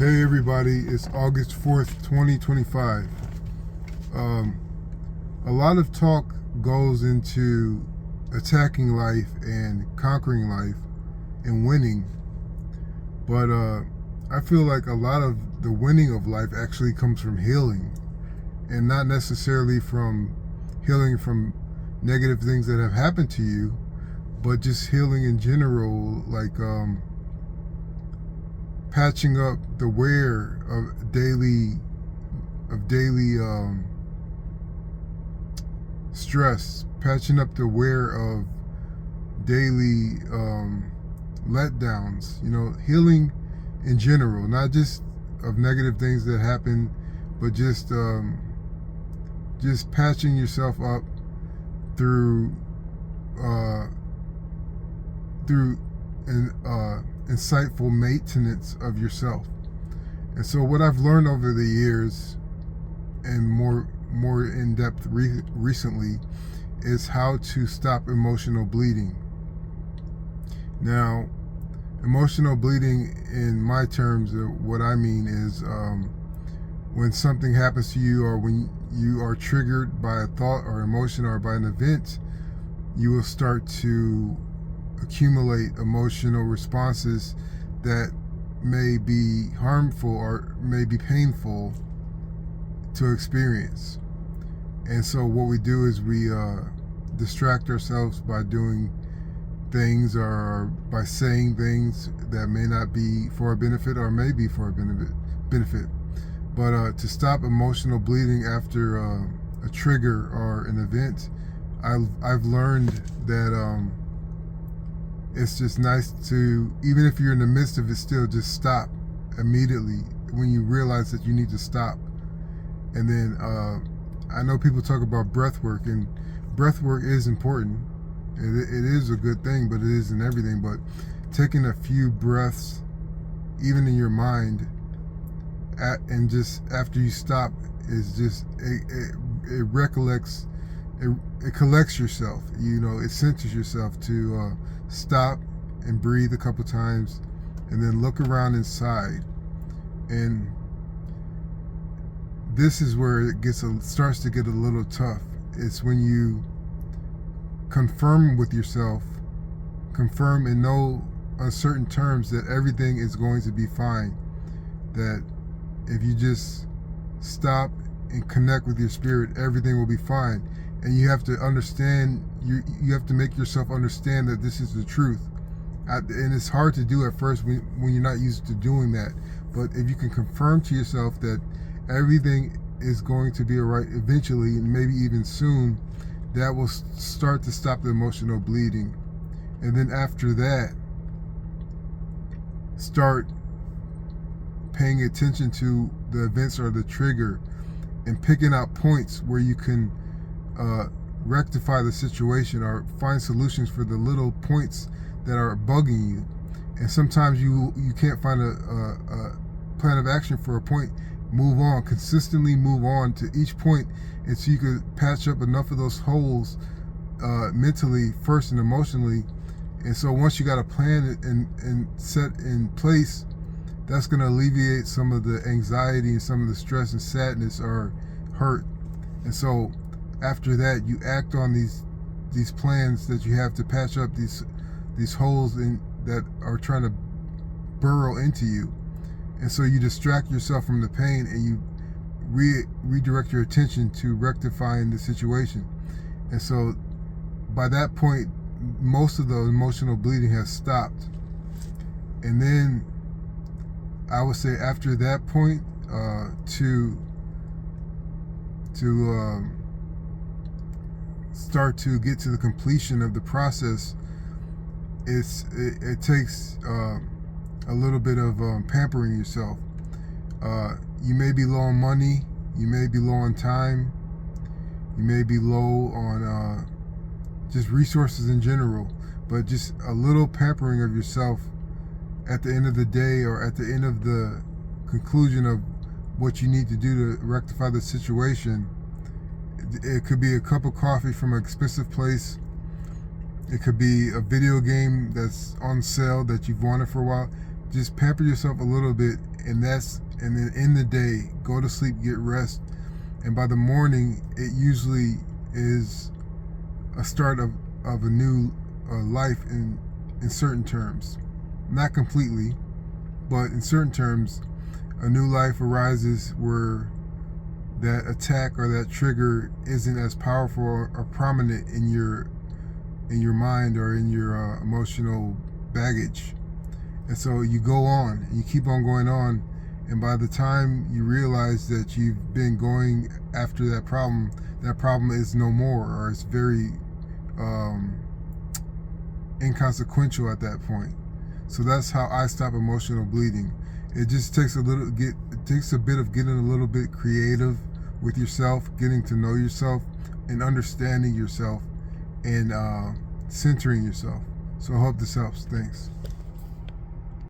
Hey everybody, it's August 4th, 2025. A lot of talk goes into attacking life and conquering life and winning, but I feel like a lot of the winning of life actually comes from healing, and not necessarily from healing from negative things that have happened to you, but just healing in general, like patching up the wear of daily stress, patching up the wear of daily letdowns, healing in general, not just of negative things that happen, but just patching yourself up through insightful maintenance of yourself. And so what I've learned over the years, and more in depth recently, is how to stop emotional bleeding. Now, emotional bleeding, in my terms, what I mean is when something happens to you, or when you are triggered by a thought or emotion or by an event, you will start to accumulate emotional responses that may be harmful or may be painful to experience. And so what we do is we distract ourselves by doing things or by saying things that may not be for our benefit or may be for our benefit. But to stop emotional bleeding after a trigger or an event, I've learned that it's just nice to, even if you're in the midst of it, still just stop immediately when you realize that you need to stop. And then I know people talk about breath work, and breath work is important. It is a good thing, but it isn't everything. But taking a few breaths, even in your mind, and just after you stop, is just it recollects. It collects yourself, it centers yourself to stop and breathe a couple times, and then look around inside. And this is where it starts to get a little tough. It's when you confirm with yourself, confirm in no uncertain terms that everything is going to be fine, that if you just stop and connect with your spirit, everything will be fine. And you have to understand, you have to make yourself understand that this is the truth. And it's hard to do at first when you're not used to doing that. But if you can confirm to yourself that everything is going to be all right eventually, and maybe even soon, that will start to stop the emotional bleeding. And then after that, start paying attention to the events or the trigger, and picking out points where you can rectify the situation or find solutions for the little points that are bugging you. And sometimes you can't find a plan of action for a point. Move on, consistently move on to each point until you can patch up enough of those holes mentally first and emotionally. And so once you got a plan and set in place, that's going to alleviate some of the anxiety and some of the stress and sadness or hurt. And so after that, you act on these plans that you have to patch up these holes that are trying to burrow into you. And so you distract yourself from the pain, and you redirect your attention to rectifying the situation. And so by that point, most of the emotional bleeding has stopped. And then I would say after that point, to start to get to the completion of the process, it takes a little bit of pampering yourself. You may be low on money, you may be low on time, you may be low on just resources in general, but just a little pampering of yourself at the end of the day, or at the end of the conclusion of what you need to do to rectify the situation. It could be a cup of coffee from an expensive place. It could be a video game that's on sale that you've wanted for a while. just pamper yourself a little bit, and then in the day, go to sleep, get rest, and by the morning, it usually is a start of a new life in certain terms. Not completely, but in certain terms, a new life arises where that attack or that trigger isn't as powerful or prominent in your mind or in your emotional baggage. And so you go on and you keep on going on, and by the time you realize that you've been going after that problem is no more, or it's very inconsequential at that point. So that's how I stop emotional bleeding. It just takes a bit of getting a little bit creative with yourself, getting to know yourself, and understanding yourself, and centering yourself. So I hope this helps. Thanks.